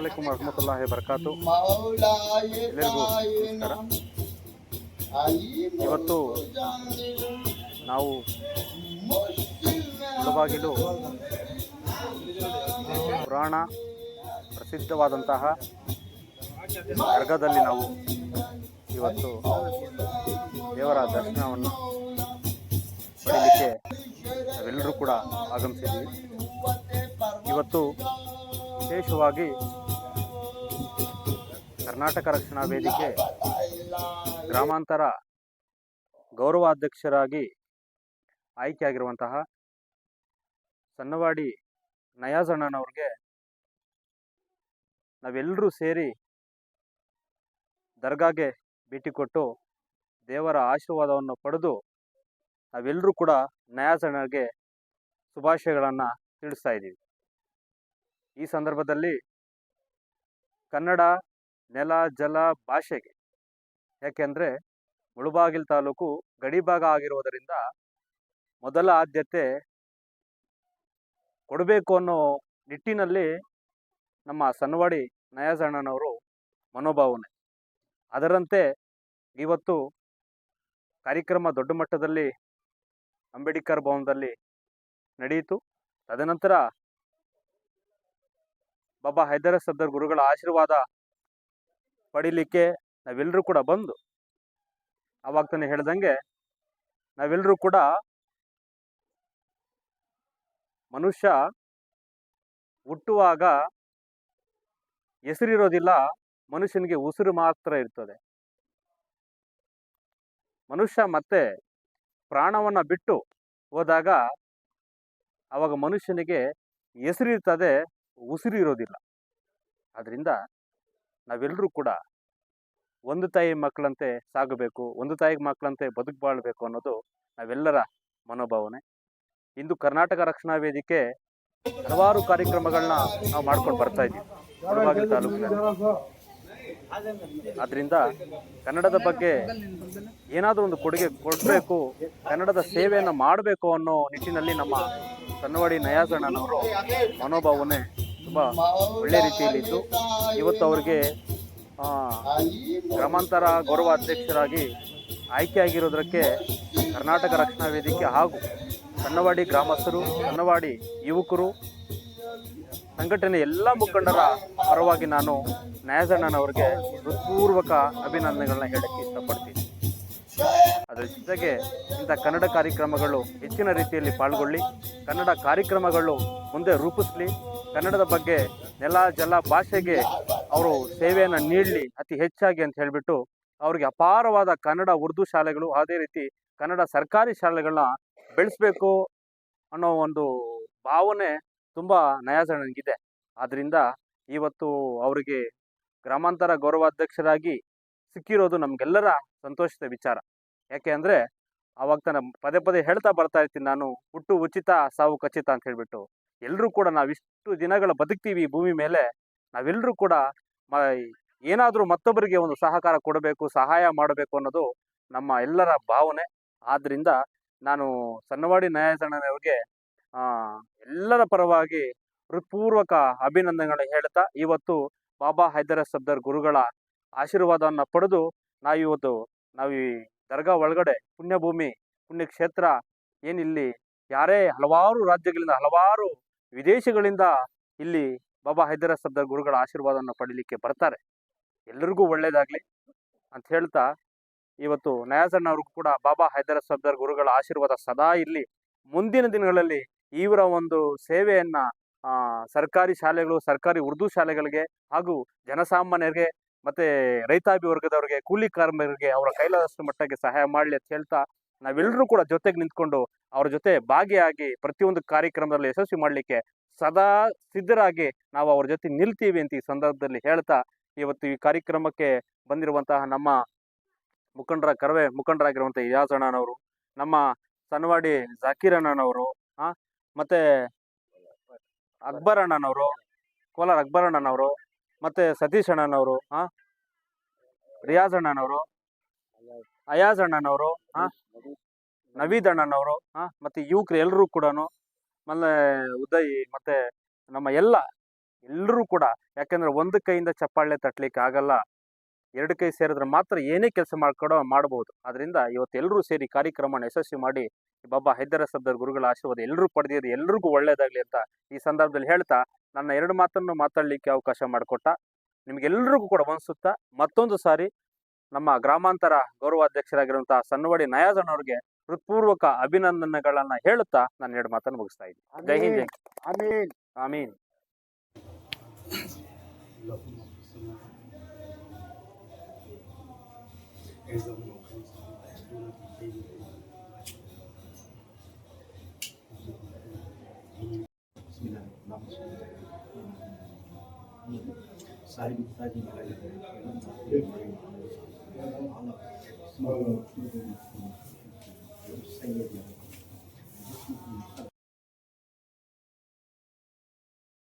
ಅಸ್ಸಲಾಮುಅಲೈಕುಂ ವರಹಮತುಲ್ಲಾಹಿ ವಬರಕಾತು. ಎಲ್ಲರಿಗೂ ನಮಸ್ಕಾರ. ಇವತ್ತು ನಾವು ಮುಳಬಾಗಿಲು ಪುರಾಣ ಪ್ರಸಿದ್ಧವಾದಂತಹ ದರ್ಗಾದಲ್ಲಿ ನಾವು ಇವತ್ತು ದೇವರ ದರ್ಶನವನ್ನು ಪಡೆಯಲಿಕ್ಕೆ ನಾವೆಲ್ಲರೂ ಕೂಡ ಆಗಮಿಸಿದ್ದೀವಿ. ಇವತ್ತು ವಿಶೇಷವಾಗಿ ಕರ್ನಾಟಕ ರಕ್ಷಣಾ ವೇದಿಕೆ ಗ್ರಾಮಾಂತರ ಗೌರವಾಧ್ಯಕ್ಷರಾಗಿ ಆಯ್ಕೆಯಾಗಿರುವಂತಹ ಸನ್ನವಾಡಿ ನಯಾಜ್ ಅಣ್ಣನವ್ರಿಗೆ ನಾವೆಲ್ಲರೂ ಸೇರಿ ದರ್ಗಾಗೆ ಭೇಟಿ ಕೊಟ್ಟು ದೇವರ ಆಶೀರ್ವಾದವನ್ನು ಪಡೆದು ನಾವೆಲ್ಲರೂ ಕೂಡ ನಯಾಜ್ ಅಣ್ಣಗೆ ಶುಭಾಶಯಗಳನ್ನು ತಿಳಿಸ್ತಾ ಇದ್ದೀವಿ. ಈ ಸಂದರ್ಭದಲ್ಲಿ ಕನ್ನಡ ನೆಲ ಜಲ ಭಾಷೆಗೆ, ಯಾಕೆಂದರೆ ಮುಳಬಾಗಿಲು ತಾಲೂಕು ಗಡಿಭಾಗ ಆಗಿರುವುದರಿಂದ ಮೊದಲ ಆದ್ಯತೆ ಕೊಡಬೇಕು ಅನ್ನೋ ನಿಟ್ಟಿನಲ್ಲಿ ನಮ್ಮ ಸನ್ನವಾಡಿ ನಯಾಜ್ ಅಣ್ಣನವರು ಮನೋಭಾವನೆ. ಅದರಂತೆ ಇವತ್ತು ಕಾರ್ಯಕ್ರಮ ದೊಡ್ಡ ಮಟ್ಟದಲ್ಲಿ ಅಂಬೇಡ್ಕರ್ ಭವನದಲ್ಲಿ ನಡೆಯಿತು. ತದನಂತರ ಬಾಬಾ ಹೈದರ ಸಫ್ದರ್ ಗುರುಗಳ ಆಶೀರ್ವಾದ ಪಡೀಲಿಕ್ಕೆ ನಾವೆಲ್ಲರೂ ಕೂಡ ಬಂದು, ಅವಾಗ ತಾನೇ ಹೇಳ್ದಂಗೆ ನಾವೆಲ್ಲರೂ ಕೂಡ ಮನುಷ್ಯ ಹುಟ್ಟುವಾಗ ಹೆಸರಿರೋದಿಲ್ಲ, ಮನುಷ್ಯನಿಗೆ ಉಸಿರು ಮಾತ್ರ ಇರ್ತದೆ. ಮನುಷ್ಯ ಮತ್ತೆ ಪ್ರಾಣವನ್ನು ಬಿಟ್ಟು ಹೋದಾಗ ಆವಾಗ ಮನುಷ್ಯನಿಗೆ ಹೆಸರಿರ್ತದೆ, ಉಸಿರು ಇರೋದಿಲ್ಲ. ಆದ್ದರಿಂದ ನಾವೆಲ್ಲರೂ ಕೂಡ ಒಂದು ತಾಯಿ ಮಕ್ಕಳಂತೆ ಸಾಗಬೇಕು, ಒಂದು ತಾಯಿ ಮಕ್ಕಳಂತೆ ಬದುಕು ಬಾಳಬೇಕು ಅನ್ನೋದು ನಾವೆಲ್ಲರ ಮನೋಭಾವನೆ. ಇಂದು ಕರ್ನಾಟಕ ರಕ್ಷಣಾ ವೇದಿಕೆ ಹಲವಾರು ಕಾರ್ಯಕ್ರಮಗಳನ್ನ ನಾವು ಮಾಡ್ಕೊಂಡು ಬರ್ತಾ ಇದ್ದೀವಿ ಮುಳಬಾಗಿಲು ತಾಲೂಕಿನಲ್ಲಿ. ಆದ್ದರಿಂದ ಕನ್ನಡದ ಬಗ್ಗೆ ಏನಾದರೂ ಒಂದು ಕೊಡುಗೆ ಕೊಡಬೇಕು, ಕನ್ನಡದ ಸೇವೆಯನ್ನು ಮಾಡಬೇಕು ಅನ್ನೋ ನಿಟ್ಟಿನಲ್ಲಿ ನಮ್ಮ ಸನ್ನವಾಡಿ ನಯಾಜ್ ಅಣ್ಣನವರು ಮನೋಭಾವನೆ ತುಂಬ ಒಳ್ಳೆ ರೀತಿಯಲ್ಲಿದ್ದು, ಇವತ್ತು ಅವರಿಗೆ ಗ್ರಾಮಾಂತರ ಗೌರವ ಅಧ್ಯಕ್ಷರಾಗಿ ಆಯ್ಕೆಯಾಗಿರೋದಕ್ಕೆ ಕರ್ನಾಟಕ ರಕ್ಷಣಾ ವೇದಿಕೆ ಹಾಗೂ ಸನ್ನವಾಡಿ ಗ್ರಾಮಸ್ಥರು, ಸನ್ನವಾಡಿ ಯುವಕರು ಸಂಘಟನೆ ಎಲ್ಲ ಮುಖಂಡರ ಪರವಾಗಿ ನಾನು ನಯಾಜ್ ಅಣ್ಣನವರಿಗೆ ಹೃತ್ಪೂರ್ವಕ ಅಭಿನಂದನೆಗಳನ್ನ ಹೇಳಕ್ಕೆ ಇಷ್ಟಪಡ್ತೀನಿ. ಅದರ ಜೊತೆಗೆ ಇಂಥ ಕನ್ನಡ ಕಾರ್ಯಕ್ರಮಗಳು ಹೆಚ್ಚಿನ ರೀತಿಯಲ್ಲಿ ಪಾಲ್ಗೊಳ್ಳಿ, ಕನ್ನಡ ಕಾರ್ಯಕ್ರಮಗಳು ಮುಂದೆ ರೂಪಿಸಲಿ, ಕನ್ನಡದ ಬಗ್ಗೆ ನೆಲ ಜಲ ಭಾಷೆಗೆ ಅವರು ಸೇವೆಯನ್ನು ನೀಡಲಿ ಅತಿ ಹೆಚ್ಚಾಗಿ ಅಂತ ಹೇಳಿಬಿಟ್ಟು ಅವರಿಗೆ ಅಪಾರವಾದ ಕನ್ನಡ ಉರ್ದು ಶಾಲೆಗಳು, ಅದೇ ರೀತಿ ಕನ್ನಡ ಸರ್ಕಾರಿ ಶಾಲೆಗಳನ್ನ ಬೆಳೆಸಬೇಕು ಅನ್ನೋ ಒಂದು ಭಾವನೆ ತುಂಬ ನಯಾಜ್ ಅಣ್ಣನಿಗಿದೆ. ಆದ್ದರಿಂದ ಇವತ್ತು ಅವರಿಗೆ ಗ್ರಾಮಾಂತರ ಗೌರವಾಧ್ಯಕ್ಷರಾಗಿ ಸಿಕ್ಕಿರೋದು ನಮಗೆಲ್ಲರ ಸಂತೋಷದ ವಿಚಾರ. ಯಾಕೆ ಅಂದರೆ ಆವಾಗ ತಾನು ಪದೇ ಪದೇ ಹೇಳ್ತಾ ಬರ್ತಾ ಇರ್ತೀನಿ ನಾನು, ಹುಟ್ಟು ಉಚಿತ ಸಾವು ಖಚಿತ ಅಂತ ಹೇಳಿಬಿಟ್ಟು. ಎಲ್ಲರೂ ಕೂಡ ನಾವಿಷ್ಟು ದಿನಗಳ ಬದುಕ್ತೀವಿ ಈ ಭೂಮಿ ಮೇಲೆ, ನಾವೆಲ್ಲರೂ ಕೂಡ ಏನಾದರೂ ಮತ್ತೊಬ್ಬರಿಗೆ ಒಂದು ಸಹಕಾರ ಕೊಡಬೇಕು, ಸಹಾಯ ಮಾಡಬೇಕು ಅನ್ನೋದು ನಮ್ಮ ಎಲ್ಲರ ಭಾವನೆ. ಆದ್ದರಿಂದ ನಾನು ಸನ್ನವಾಡಿ ನಯಾಜ್ ಅಣ್ಣನವರಿಗೆ ಎಲ್ಲರ ಪರವಾಗಿ ಹೃತ್ಪೂರ್ವಕ ಅಭಿನಂದನೆಗಳನ್ನ ಹೇಳ್ತಾ, ಇವತ್ತು ಬಾಬಾ ಹೈದರ ಸಫ್ದರ್ ಗುರುಗಳ ಆಶೀರ್ವಾದವನ್ನು ಪಡೆದು ನಾವು ಈ ದರ್ಗಾ ಒಳಗಡೆ ಪುಣ್ಯಭೂಮಿ ಪುಣ್ಯಕ್ಷೇತ್ರ ಏನಿಲ್ಲಿ ಯಾರೇ ಹಲವಾರು ರಾಜ್ಯಗಳಿಂದ, ಹಲವಾರು ವಿದೇಶಗಳಿಂದ ಇಲ್ಲಿ ಬಾಬಾ ಹೈದರ ಸಫ್ದರ್ ಗುರುಗಳ ಆಶೀರ್ವಾದವನ್ನು ಪಡೀಲಿಕ್ಕೆ ಬರ್ತಾರೆ. ಎಲ್ಲರಿಗೂ ಒಳ್ಳೆಯದಾಗಲಿ ಅಂತ ಹೇಳ್ತಾ, ಇವತ್ತು ನಯಾಜ್ ಅಣ್ಣವ್ರಿಗೂ ಕೂಡ ಬಾಬಾ ಹೈದರ ಸಫ್ದರ್ ಗುರುಗಳ ಆಶೀರ್ವಾದ ಸದಾ ಇರಲಿ. ಮುಂದಿನ ದಿನಗಳಲ್ಲಿ ಇವರ ಒಂದು ಸೇವೆಯನ್ನು ಸರ್ಕಾರಿ ಶಾಲೆಗಳು, ಸರ್ಕಾರಿ ಉರ್ದು ಶಾಲೆಗಳಿಗೆ ಹಾಗೂ ಜನಸಾಮಾನ್ಯರಿಗೆ ಮತ್ತು ರೈತಾಪಿ ವರ್ಗದವರಿಗೆ, ಕೂಲಿ ಕಾರ್ಮಿಕರಿಗೆ ಅವರ ಕೈಲಾದಷ್ಟು ಮಟ್ಟಕ್ಕೆ ಸಹಾಯ ಮಾಡಲಿ ಅಂತ ಹೇಳ್ತಾ, ನಾವೆಲ್ಲರೂ ಕೂಡ ಜೊತೆಗೆ ನಿಂತ್ಕೊಂಡು ಅವ್ರ ಜೊತೆ ಭಾಗಿಯಾಗಿ ಪ್ರತಿಯೊಂದು ಕಾರ್ಯಕ್ರಮದಲ್ಲಿ ಯಶಸ್ವಿ ಮಾಡಲಿಕ್ಕೆ ಸದಾ ಸಿದ್ಧರಾಗಿ ನಾವು ಅವ್ರ ಜೊತೆ ನಿಲ್ತೀವಿ ಅಂತ ಈ ಸಂದರ್ಭದಲ್ಲಿ ಹೇಳ್ತಾ, ಇವತ್ತು ಈ ಕಾರ್ಯಕ್ರಮಕ್ಕೆ ಬಂದಿರುವಂತಹ ನಮ್ಮ ಮುಖಂಡರಾಗಿರುವಂಥ ಇಯಾಜ್ ಅಣ್ಣನವರು, ನಮ್ಮ ಸನ್ನವಾಡಿ ಜಾಕೀರ್ ಅಣ್ಣನವರು, ಮತ್ತು ಅಕ್ಬರ್ ಅಣ್ಣನವರು, ಕೋಲಾರ ಅಕ್ಬರ್ ಅಣ್ಣನವರು, ಮತ್ತು ಸತೀಶ್ ಅಣ್ಣನವರು, ರಿಯಾಜ್ ಅಣ್ಣನವರು, ಅಯಾಜ್ ಅಣ್ಣನವರು, ನವೀದ್ ಅಣ್ಣನವರು, ಮತ್ತು ಯುವಕರು ಎಲ್ಲರೂ ಕೂಡ, ಆಮೇಲೆ ಉದಯ್, ಮತ್ತು ನಮ್ಮ ಎಲ್ಲ ಎಲ್ಲರೂ ಕೂಡ, ಯಾಕಂದ್ರೆ ಒಂದು ಕೈಯಿಂದ ಚಪ್ಪಾಳೆ ತಟ್ಟಲಿಕ್ಕೆ ಆಗಲ್ಲ, ಎರಡು ಕೈ ಸೇರಿದ್ರೆ ಮಾತ್ರ ಏನೇ ಕೆಲಸ ಮಾಡಬಹುದು. ಅದರಿಂದ ಇವತ್ತು ಎಲ್ಲರೂ ಸೇರಿ ಕಾರ್ಯಕ್ರಮನ ಯಶಸ್ವಿ ಮಾಡಿ ಬಾಬಾ ಹೈದರ ಸದ್ದರ್ ಗುರುಗಳ ಆಶೀರ್ವಾದ ಎಲ್ಲರೂ ಪಡೆದಿದ್ದು ಎಲ್ರಿಗೂ ಒಳ್ಳೇದಾಗ್ಲಿ ಅಂತ ಈ ಸಂದರ್ಭದಲ್ಲಿ ಹೇಳ್ತಾ ನನ್ನ ಎರಡು ಮಾತನ್ನು ಮಾತಾಡಲಿಕ್ಕೆ ಅವಕಾಶ ಮಾಡಿಕೊಟ್ಟ ನಿಮ್ಗೆಲ್ರಿಗೂ ಕೂಡ ಅನ್ಸುತ್ತಾ ಮತ್ತೊಂದು ಸಾರಿ ನಮ್ಮ ಗ್ರಾಮಾಂತರ ಗೌರವಾಧ್ಯಕ್ಷರಾಗಿರುವಂತಹ ಸನ್ನವಾಡಿ ನಯಾಜನ್ ಅವರಿಗೆ ಹೃತ್ಪೂರ್ವಕ ಅಭಿನಂದನೆಗಳನ್ನ ಹೇಳುತ್ತಾ ನಾನು ಎರಡು ಮಾತನ್ನು ಮುಗಿಸ್ತಾ ಇದ್ದೀನಿ. ಜೈ ಹಿಂದ್, ಜೈ ಆಮೀನ್. सारी